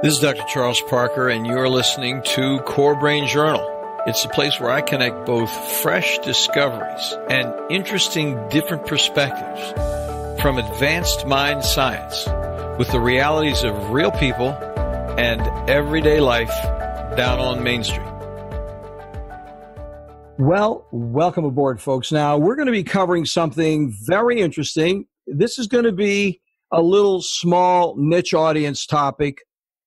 This is Dr. Charles Parker, and you're listening to CoreBrain Journal. It's the place where I connect both fresh discoveries and interesting different perspectives from advanced mind science with the realities of real people and everyday life down on Main Street. Well, welcome aboard, folks. Now, we're going to be covering something very interesting. This is going to be a little small niche audience topic.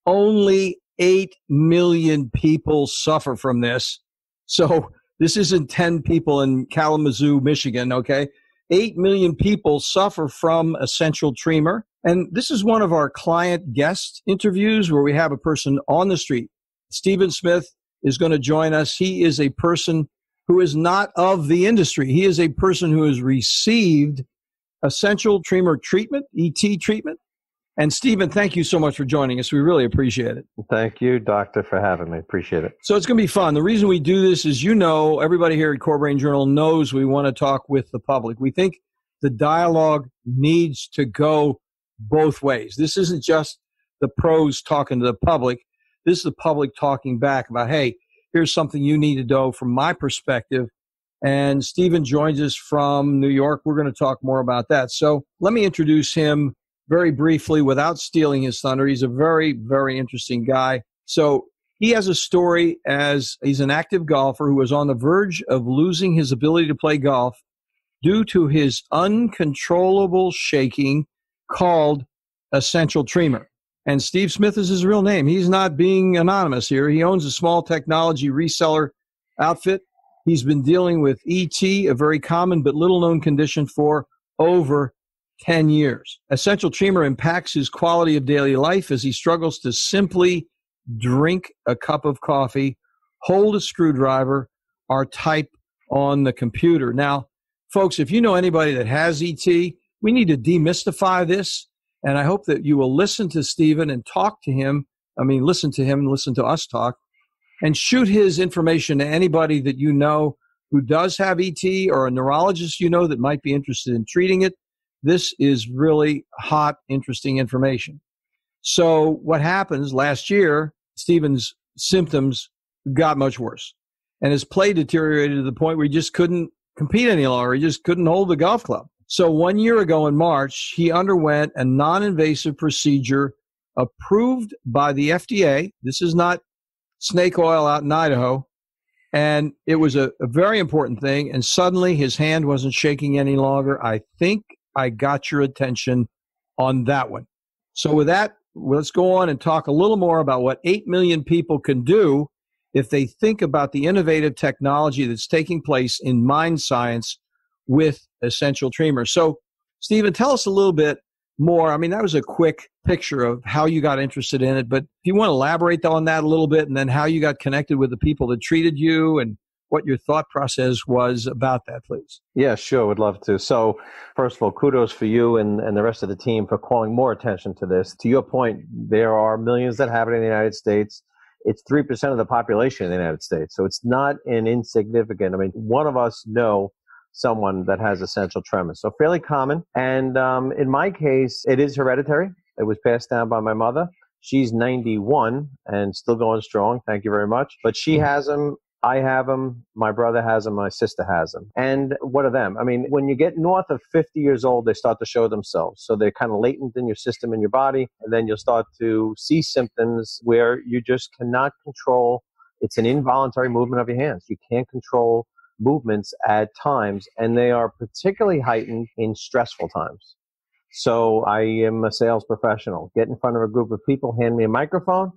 Only 8 million people suffer from this. So this isn't 10 people in Kalamazoo, Michigan, okay? 8 million people suffer from essential tremor. And this is one of our client guest interviews where we have a person on the street. Stephen Smith is going to join us. He is a person who is not of the industry. He is a person who has received essential tremor treatment, ET treatment. And Stephen, thank you so much for joining us. We really appreciate it. Thank you, Doctor, for having me. Appreciate it. So it's going to be fun. The reason we do this is, everybody here at CoreBrain Journal knows we want to talk with the public. We think the dialogue needs to go both ways. This isn't just the pros talking to the public. This is the public talking back about, hey, here's something you need to know from my perspective. And Stephen joins us from New York. We're going to talk more about that. So let me introduce him very briefly without stealing his thunder. He's a very, very interesting guy. So he has a story as he's an active golfer who was on the verge of losing his ability to play golf due to his uncontrollable shaking called essential tremor. And Steve Smith is his real name. He's not being anonymous here. He owns a small technology reseller outfit. He's been dealing with ET, a very common but little-known condition, for over 10 years. Essential tremor impacts his quality of daily life as he struggles to simply drink a cup of coffee, hold a screwdriver, or type on the computer. Now, folks, if you know anybody that has ET, we need to demystify this, and I hope that you will listen to Stephen and talk to him. Listen to him and listen to us talk, and shoot his information to anybody that you know who does have ET or a neurologist you know that might be interested in treating it. This is really hot, interesting information. So what happens last year, Stephen's symptoms got much worse, and his play deteriorated to the point where he just couldn't compete any longer. He just couldn't hold the golf club. So 1 year ago in March, he underwent a non-invasive procedure approved by the FDA. This is not snake oil out in Idaho. And it was a very important thing. And suddenly his hand wasn't shaking any longer. I think I got your attention on that one. So with that, let's go on and talk a little more about what 8 million people can do if they think about the innovative technology that's taking place in mind science with essential tremor. So, Stephen, tell us a little bit more. That was a quick picture of how you got interested in it, but if you want to elaborate on that a little bit, and then how you got connected with the people that treated you and what your thought process was about that, please. Yeah, sure. Would love to. So first of all, kudos for you and the rest of the team for calling more attention to this. To your point, there are millions that have it in the United States. It's 3% of the population in the United States. So it's not an insignificant. One of us know someone that has essential tremor. So fairly common. And in my case, it is hereditary. It was passed down by my mother. She's 91 and still going strong. Thank you very much. But she has them. I have them, my brother has them, my sister has them. And what are them? When you get north of 50 years old, they start to show themselves. So they're kind of latent in your system, in your body. And then you'll start to see symptoms where you just cannot control. It's an involuntary movement of your hands. You can't control movements at times. And they are particularly heightened in stressful times. So I am a sales professional. Get in front of a group of people, hand me a microphone,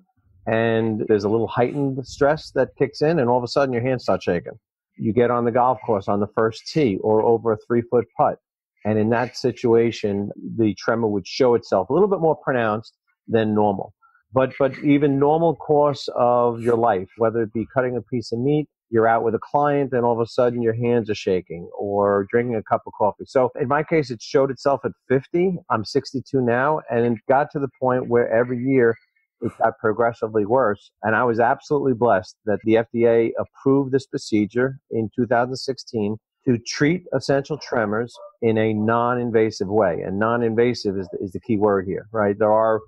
and there's a little heightened stress that kicks in, and all of a sudden your hands start shaking. You get on the golf course on the first tee or over a 3-foot putt, and in that situation, the tremor would show itself a little bit more pronounced than normal. But even normal course of your life, whether it be cutting a piece of meat, you're out with a client, and all of a sudden your hands are shaking, or drinking a cup of coffee. So in my case, it showed itself at 50. I'm 62 now, and it got to the point where every year it got progressively worse. And I was absolutely blessed that the FDA approved this procedure in 2016 to treat essential tremors in a non-invasive way. And non-invasive is the key word here, right? There are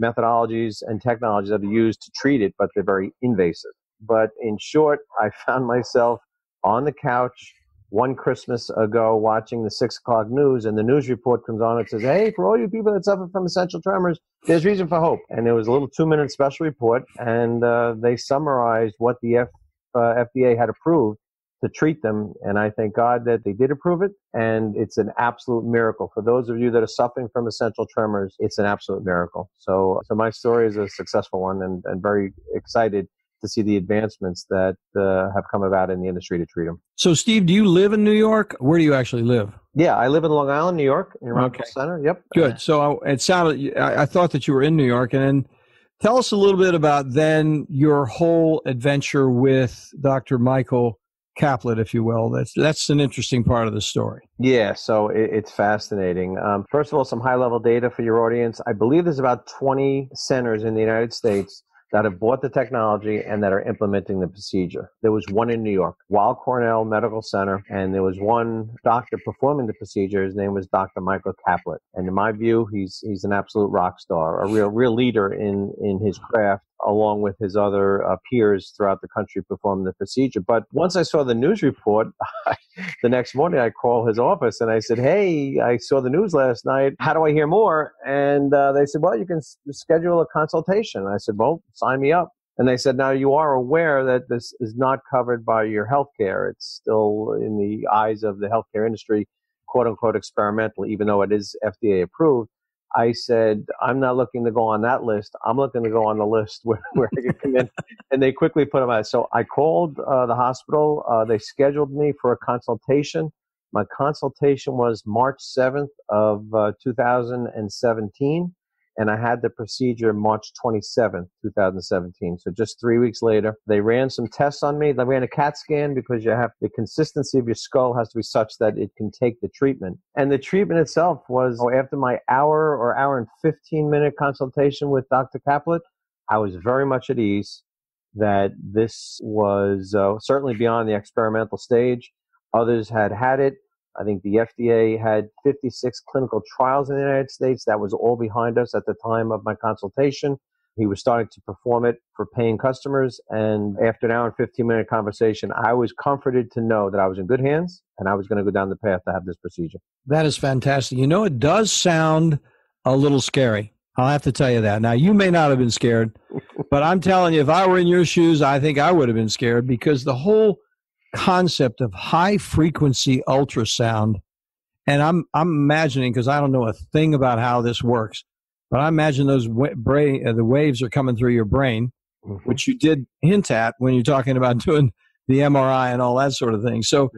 methodologies and technologies that are used to treat it, but they're very invasive. But in short, I found myself on the couch one Christmas ago watching the 6 o'clock news, and the news report comes on and says, hey, for all you people that suffer from essential tremors, there's reason for hope. And there was a little 2-minute special report, and they summarized what the FDA had approved to treat them. And I thank God that they did approve it. And it's an absolute miracle. For those of you that are suffering from essential tremors, it's an absolute miracle. So my story is a successful one, and very excited to see the advancements that have come about in the industry to treat them. So, Steve, do you live in New York? Where do you actually live? Yeah, I live in Long Island, New York, in Rockville Center. Yep. Good. So it sounded, I thought that you were in New York. And then tell us a little bit about then your whole adventure with Dr. Michael Caplet, if you will. That's an interesting part of the story. Yeah, so it's fascinating. First of all, some high-level data for your audience. I believe there's about 20 centers in the United States that have bought the technology and that are implementing the procedure. There was one in New York, Weill Cornell Medical Center, and there was one doctor performing the procedure. His name was Dr. Michael Caplet. And in my view, he's an absolute rock star, a real leader in his craft, along with his other peers throughout the country performing the procedure. But once I saw the news report, the next morning I called his office and I said, hey, I saw the news last night. How do I hear more? And they said, well, you can schedule a consultation. I said, well, sign me up. And they said, now you are aware that this is not covered by your healthcare. It's still, in the eyes of the healthcare industry, quote unquote experimental, even though it is FDA approved. I said, I'm not looking to go on that list. I'm looking to go on the list where I can come in. And they quickly put them out. So I called the hospital. They scheduled me for a consultation. My consultation was March 7th of 2017. And I had the procedure March 27th, 2017. So just 3 weeks later, they ran some tests on me. They ran a CAT scan because the consistency of your skull has to be such that it can take the treatment. And the treatment itself was, after my hour and 15-minute consultation with Dr. Caplet, I was very much at ease that this was certainly beyond the experimental stage. Others had it. I think the FDA had 56 clinical trials in the United States. That was all behind us at the time of my consultation. He was starting to perform it for paying customers. And after an hour and 15-minute conversation, I was comforted to know that I was in good hands and I was going to go down the path to have this procedure. That is fantastic. You know, it does sound a little scary. I'll have to tell you that. Now, you may not have been scared, but I'm telling you, if I were in your shoes, I think I would have been scared, because the whole concept of high frequency ultrasound, and I'm imagining, because I don't know a thing about how this works, but I imagine those the waves are coming through your brain, which you did hint at when you're talking about doing the MRI and all that sort of thing. So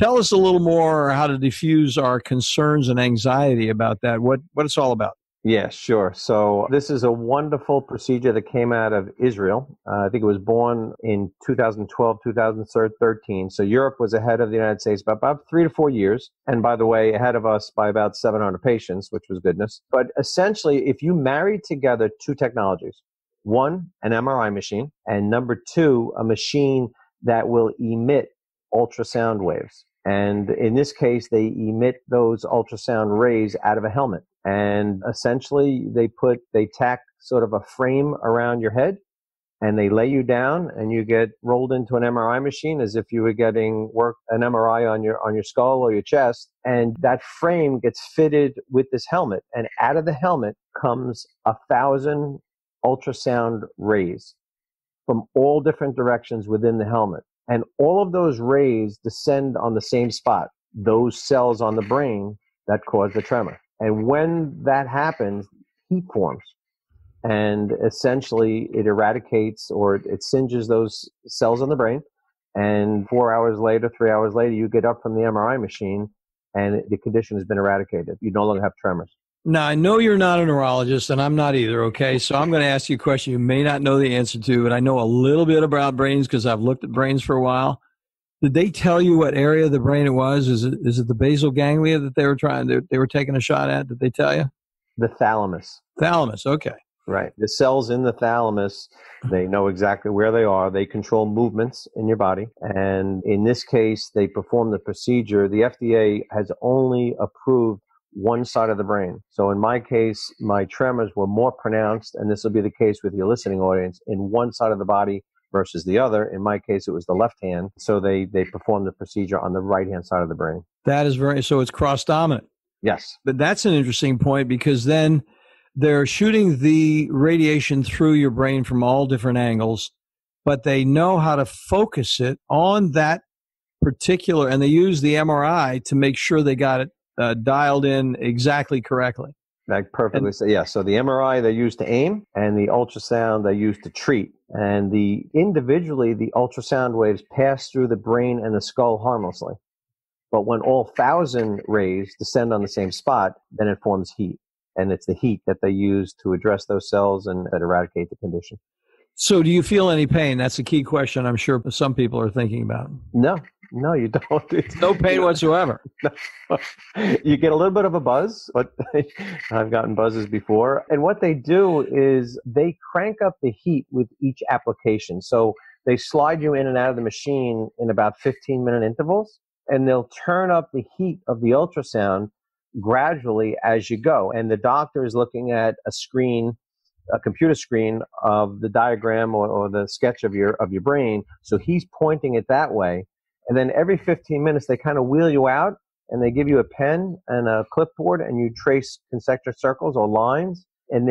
tell us a little more how to diffuse our concerns and anxiety about that, what it's all about. Yeah, sure. So this is a wonderful procedure that came out of Israel. I think it was born in 2012, 2013. So Europe was ahead of the United States by about 3 to 4 years. And by the way, ahead of us by about 700 patients, which was goodness. But essentially, if you marry together two technologies, one, an MRI machine, and number two, a machine that will emit ultrasound waves. And in this case, they emit those ultrasound rays out of a helmet. And essentially, they tack sort of a frame around your head, and they lay you down, and you get rolled into an MRI machine as if you were getting an MRI on your skull or your chest. And that frame gets fitted with this helmet, and out of the helmet comes 1,000 ultrasound rays from all different directions within the helmet. And all of those rays descend on the same spot, those cells on the brain that cause the tremor. And when that happens, heat forms. And essentially, it eradicates or it singes those cells in the brain. And 4 hours later, 3 hours later, you get up from the MRI machine and the condition has been eradicated. You no longer have tremors. Now, I know you're not a neurologist, and I'm not either, okay? So I'm going to ask you a question you may not know the answer to, but I know a little bit about brains because I've looked at brains for a while. Did they tell you what area of the brain it was? Is it the basal ganglia that they were taking a shot at? Did they tell you? The thalamus. Thalamus, okay. Right. The cells in the thalamus, they know exactly where they are. They control movements in your body. And in this case, they perform the procedure. The FDA has only approved one side of the brain. So in my case, my tremors were more pronounced, and this will be the case with your listening audience, in one side of the body versus the other. In my case, it was the left hand. So they performed the procedure on the right-hand side of the brain. That is so it's cross-dominant. Yes. But that's an interesting point, because then they're shooting the radiation through your brain from all different angles, but they know how to focus it on that particular, and they use the MRI to make sure they got it dialed in exactly correctly. Like perfectly. Yeah. So the MRI they use to aim, and the ultrasound they use to treat. And individually, the ultrasound waves pass through the brain and the skull harmlessly. But when all 1,000 rays descend on the same spot, then it forms heat. And it's the heat that they use to address those cells and that eradicate the condition. So do you feel any pain? That's a key question I'm sure some people are thinking about. No, you don't. It's no pain whatsoever. No. You get a little bit of a buzz, but I've gotten buzzes before. And what they do is they crank up the heat with each application. So they slide you in and out of the machine in about 15-minute intervals, and they'll turn up the heat of the ultrasound gradually as you go. And the doctor is looking at a computer screen of the diagram or the sketch of your brain. So he's pointing it that way. And then every 15 minutes, they kind of wheel you out, and they give you a pen and a clipboard, and you trace concentric circles or lines. And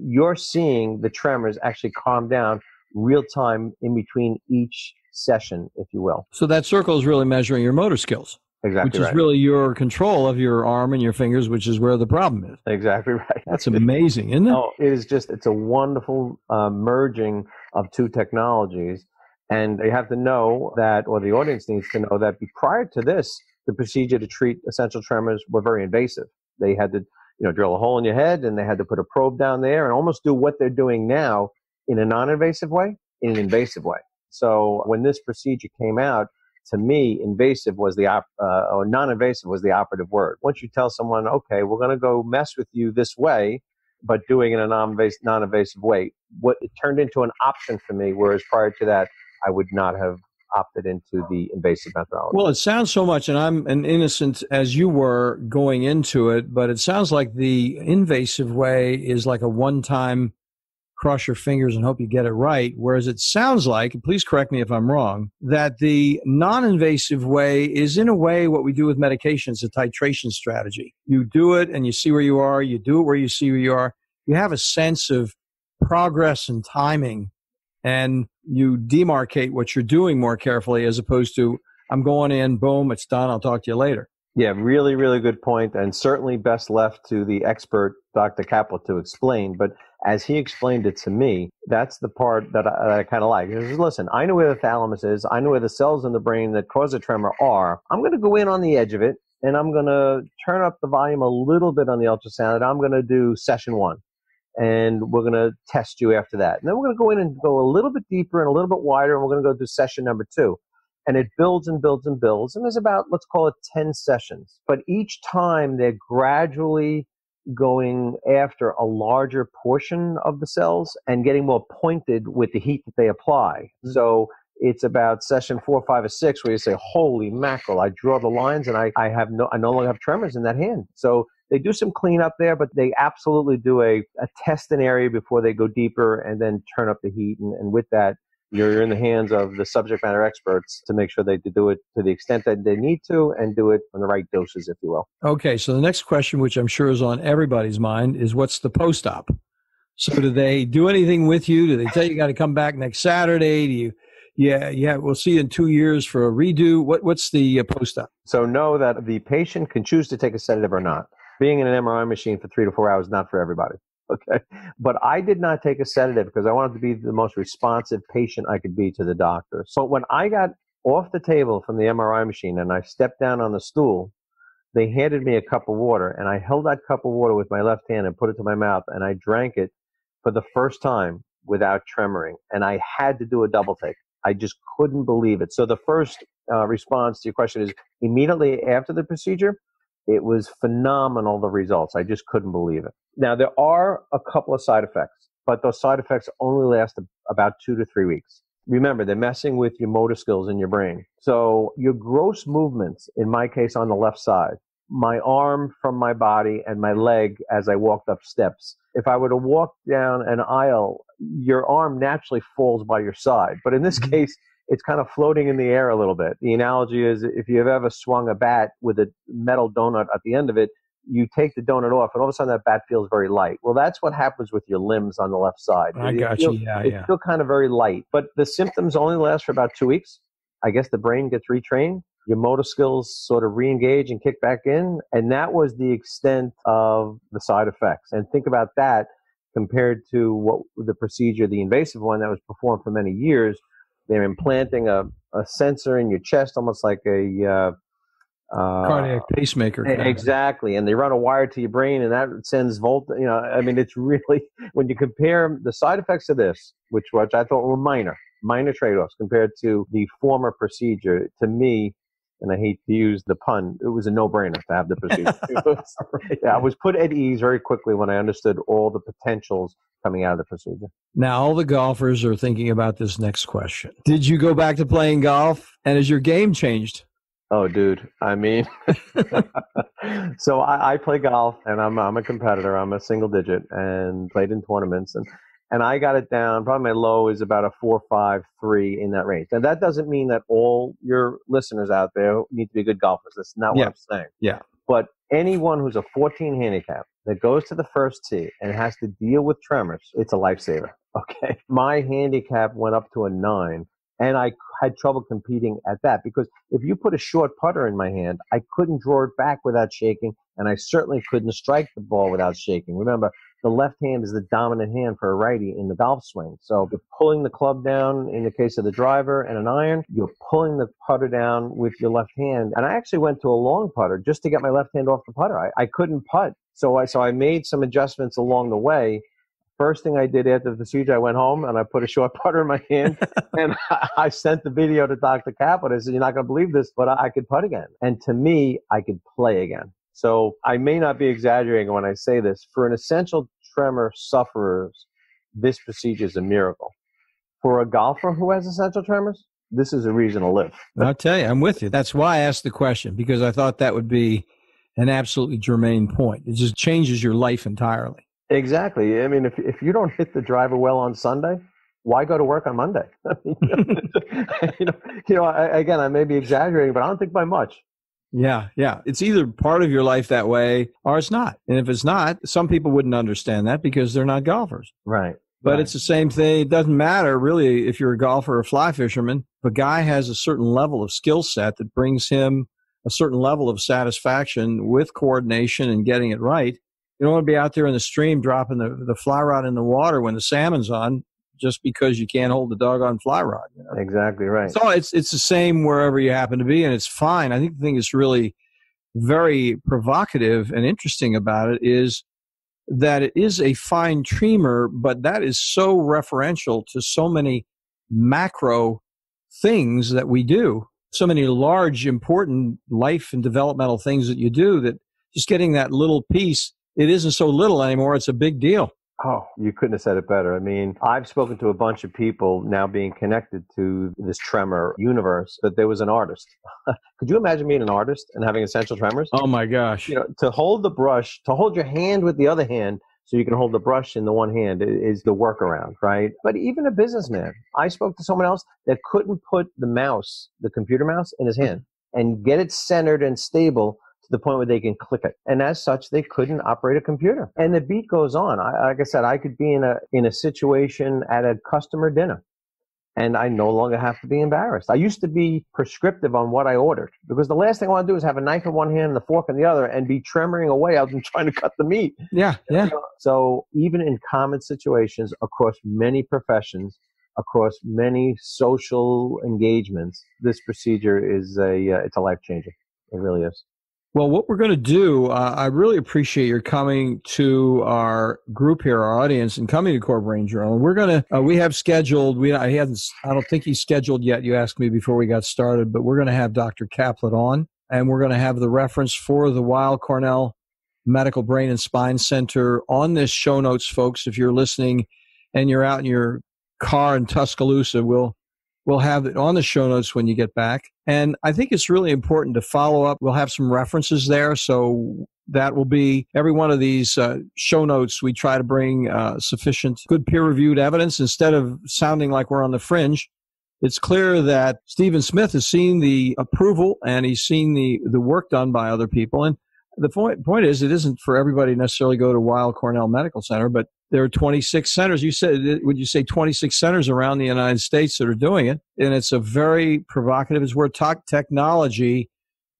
you're seeing the tremors actually calm down real time in between each session, if you will. So that circle is really measuring your motor skills. Exactly. Which is really your control of your arm and your fingers, which is where the problem is. Exactly right. That's amazing, isn't it? Oh, it's a wonderful merging of two technologies. And you have to know that, or the audience needs to know that prior to this, the procedure to treat essential tremors were very invasive. They had to, drill a hole in your head, and they had to put a probe down there and almost do what they're doing now in a non-invasive way, in an invasive way. So when this procedure came out, to me, invasive was or non-invasive was the operative word. Once you tell someone, okay, we're going to go mess with you this way, but doing it in a non-invasive way, it turned into an option for me, whereas prior to that, I would not have opted into the invasive methodology. Well, it sounds so much, and I'm an innocent as you were going into it, but it sounds like the invasive way is like a one-time cross your fingers and hope you get it right, whereas it sounds like, and please correct me if I'm wrong, that the non-invasive way is in a way what we do with medications, a titration strategy. You do it and you see where you are, you do it where you see where you are, you have a sense of progress and timing, and you demarcate what you're doing more carefully as opposed to, I'm going in, boom, it's done, I'll talk to you later. Yeah, really, really good point, and certainly best left to the expert, Dr. Kaplan, to explain. But as he explained it to me, that's the part that I kind of like. He says, listen, I know where the thalamus is. I know where the cells in the brain that cause a tremor are. I'm going to go in on the edge of it, and I'm going to turn up the volume a little bit on the ultrasound, and I'm going to do session 1. And we're going to test you after that. And then we're going to go in and go a little bit deeper and a little bit wider, and we're going to go do session number 2. And it builds and builds and builds. And there's about, let's call it 10 sessions. But each time they're gradually going after a larger portion of the cells and getting more pointed with the heat that they apply. So it's about session 4, 5, or 6 where you say, holy mackerel, I draw the lines and I no longer have tremors in that hand. So they do some cleanup there, but they absolutely do a test an area before they go deeper and then turn up the heat. And with that, you're in the hands of the subject matter experts to make sure they do it to the extent that they need to and do it in the right doses, if you will. Okay, so the next question, which I'm sure is on everybody's mind, is what's the post-op? So do they do anything with you? Do they tell you got to come back next Saturday? Do you, yeah, we'll see you in 2 years for a redo? What's the post-op? So know that the patient can choose to take a sedative or not. Being in an MRI machine for 3 to 4 hours is not for everybody. Okay. But I did not take a sedative because I wanted to be the most responsive patient I could be to the doctor. So when I got off the table from the MRI machine and I stepped down on the stool, they handed me a cup of water, and I held that cup of water with my left hand and put it to my mouth, and I drank it for the first time without tremoring. And I had to do a double take. I just couldn't believe it. So the first response to your question is immediately after the procedure, it was phenomenal, the results. I just couldn't believe it. Now, there are a couple of side effects, but those side effects only last about 2 to 3 weeks. Remember, they're messing with your motor skills in your brain. So your gross movements, in my case on the left side, my arm from my body and my leg as I walked up steps. If I were to walk down an aisle, your arm naturally falls by your side. But in this case, it's kind of floating in the air a little bit. The analogy is if you've ever swung a bat with a metal donut at the end of it, you take the donut off, and all of a sudden that bat feels very light. Well, that's what happens with your limbs on the left side. I got you. Yeah, It feel kind of very light. But the symptoms only last for about 2 weeks. I guess the brain gets retrained. Your motor skills sort of re-engage and kick back in. And that was the extent of the side effects. And think about that compared to what the procedure, the invasive one that was performed for many years. They're implanting a sensor in your chest, almost like a cardiac pacemaker. Exactly. And they run a wire to your brain, and that sends it's really, when you compare the side effects of this, which I thought were minor trade-offs compared to the former procedure, to me, and I hate to use the pun, it was a no-brainer to have the procedure. I was put at ease very quickly when I understood all the potentials coming out of the procedure. Now, all the golfers are thinking about this next question. Did you go back to playing golf, and has your game changed? Oh, dude. I mean, so I play golf, and I'm a competitor. I'm a single digit and played in tournaments. And I got it down. Probably my low is about a 4.53 in that range. Now, that doesn't mean that all your listeners out there need to be good golfers. That's not what I'm saying. Yeah. But anyone who's a 14 handicap that goes to the first tee and has to deal with tremors, it's a lifesaver. Okay. My handicap went up to a 9. And I had trouble competing at that because if you put a short putter in my hand, I couldn't draw it back without shaking, and I certainly couldn't strike the ball without shaking. Remember, the left hand is the dominant hand for a righty in the golf swing. So you're pulling the club down in the case of the driver and an iron, you're pulling the putter down with your left hand. And I actually went to a long putter just to get my left hand off the putter. I couldn't putt. So I made some adjustments along the way. First thing I did after the procedure, I went home and I put a short putter in my hand and I sent the video to Dr. Kaplan. I said, you're not going to believe this, but I could putt again. And to me, I could play again. So I may not be exaggerating when I say this. For an essential tremor sufferers, this procedure is a miracle. For a golfer who has essential tremors, this is a reason to live. I'll tell you, I'm with you. That's why I asked the question, because I thought that would be an absolutely germane point. It just changes your life entirely. Exactly. I mean, if you don't hit the driver well on Sunday, why go to work on Monday? Again, I may be exaggerating, but I don't think by much. Yeah. It's either part of your life that way or it's not. And if it's not, some people wouldn't understand that because they're not golfers. Right. But It's the same thing. It doesn't matter really if you're a golfer or a fly fisherman. If a guy has a certain level of skill set that brings him a certain level of satisfaction with coordination and getting it right, you don't want to be out there in the stream dropping the fly rod in the water when the salmon's on just because you can't hold the doggone fly rod. You know? Exactly right. So it's the same wherever you happen to be, and it's fine. I think the thing that's really very provocative and interesting about it is that it is a fine tremor, but that is so referential to so many macro things that we do, so many large, important life and developmental things that you do, that just getting that little piece, it isn't so little anymore. It's a big deal. Oh, you couldn't have said it better. I mean, I've spoken to a bunch of people now being connected to this tremor universe, but there was an artist. Could you imagine being an artist and having essential tremors? Oh my gosh. To hold the brush, to hold your hand with the other hand so you can hold the brush in the one hand is the workaround, right? But even a businessman, I spoke to someone else that couldn't put the mouse, the computer mouse, in his hand and get it centered and stable to the point where they can click it. And as such, they couldn't operate a computer. And the beat goes on. Like I said, I could be in a situation at a customer dinner, and I no longer have to be embarrassed. I used to be prescriptive on what I ordered because the last thing I want to do is have a knife in one hand and a fork in the other and be tremoring away out and trying to cut the meat. Yeah. So even in common situations across many professions, across many social engagements, this procedure is it's a life changer. It really is. Well, what we're going to do, I really appreciate your coming to our group here, our audience, and coming to CoreBrain Journal. We're going to, we have scheduled, I don't think he's scheduled yet. You asked me before we got started, but we're going to have Dr. Kaplan on, and we're going to have the reference for the Weill Cornell Medical Brain and Spine Center on this show notes, folks. If you're listening and you're out in your car in Tuscaloosa, we'll We'll have it on the show notes when you get back. And I think it's really important to follow up. We'll have some references there. So that will be every one of these show notes. We try to bring sufficient good peer-reviewed evidence instead of sounding like we're on the fringe. It's clear that Stephen Smith has seen the approval and he's seen the work done by other people. And the point is, it isn't for everybody to necessarily go to Weill Cornell Medical Center, but there are 26 centers. You said, would you say 26 centers around the United States that are doing it? And it's a very provocative, it's where technology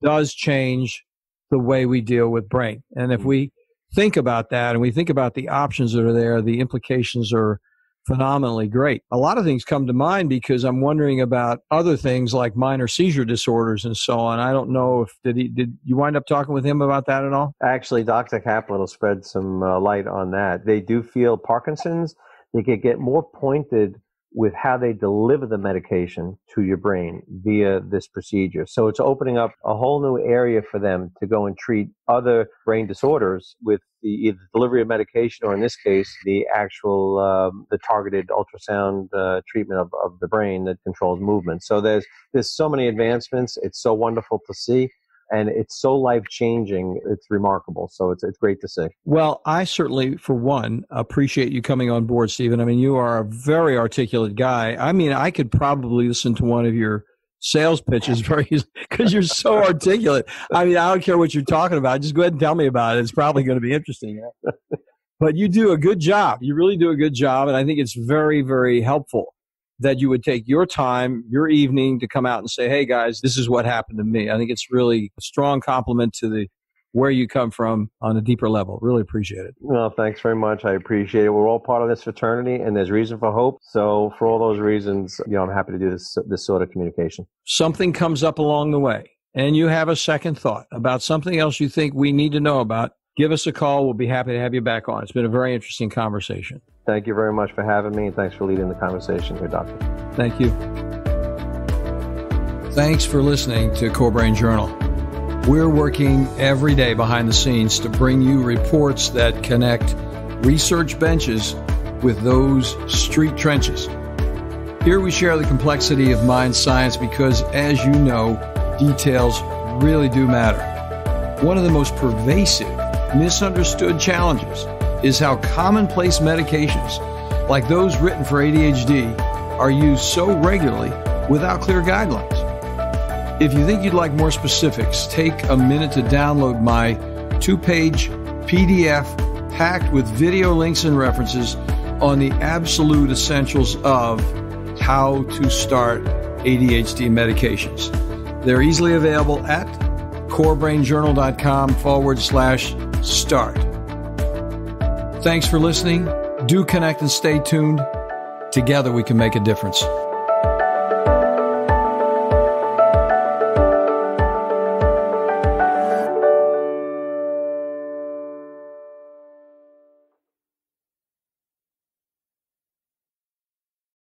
does change the way we deal with brain. And if we think about that and we think about the options that are there, the implications are phenomenally great. A lot of things come to mind because I'm wondering about other things like minor seizure disorders and so on. I don't know if did you wind up talking with him about that at all? Actually, Dr. Kaplan will spread some light on that. They do feel Parkinson's. They could get more pointed with how they deliver the medication to your brain via this procedure. So it's opening up a whole new area for them to go and treat other brain disorders with either delivery of medication or, in this case, the actual the targeted ultrasound treatment of the brain that controls movement. So there's so many advancements. It's so wonderful to see. And it's so life-changing. It's remarkable. So it's great to see. Well, I certainly, for one, appreciate you coming on board, Stephen. I mean, you are a very articulate guy. I mean, I could probably listen to one of your sales pitches because you're so articulate. I mean, I don't care what you're talking about. Just go ahead and tell me about it. It's probably going to be interesting. But you do a good job. You really do a good job. And I think it's very, very helpful that you would take your time, your evening to come out and say, hey, guys, this is what happened to me. I think it's really a strong compliment to where you come from on a deeper level. Really appreciate it. Well, thanks very much. I appreciate it. We're all part of this fraternity, and there's reason for hope. So for all those reasons, I'm happy to do this sort of communication. Something comes up along the way, and you have a second thought about something else you think we need to know about, give us a call. We'll be happy to have you back on. It's been a very interesting conversation. Thank you very much for having me, and thanks for leading the conversation here, Doctor. Thank you. Thanks for listening to CoreBrain Journal. We're working every day behind the scenes to bring you reports that connect research benches with those street trenches. Here we share the complexity of mind science because, as you know, details really do matter. One of the most pervasive, misunderstood challenges is how commonplace medications, like those written for ADHD, are used so regularly without clear guidelines. If you think you'd like more specifics, take a minute to download my 2-page PDF packed with video links and references on the absolute essentials of how to start ADHD medications. They're easily available at CoreBrainJournal.com/start. Thanks for listening. Do connect and stay tuned. Together we can make a difference.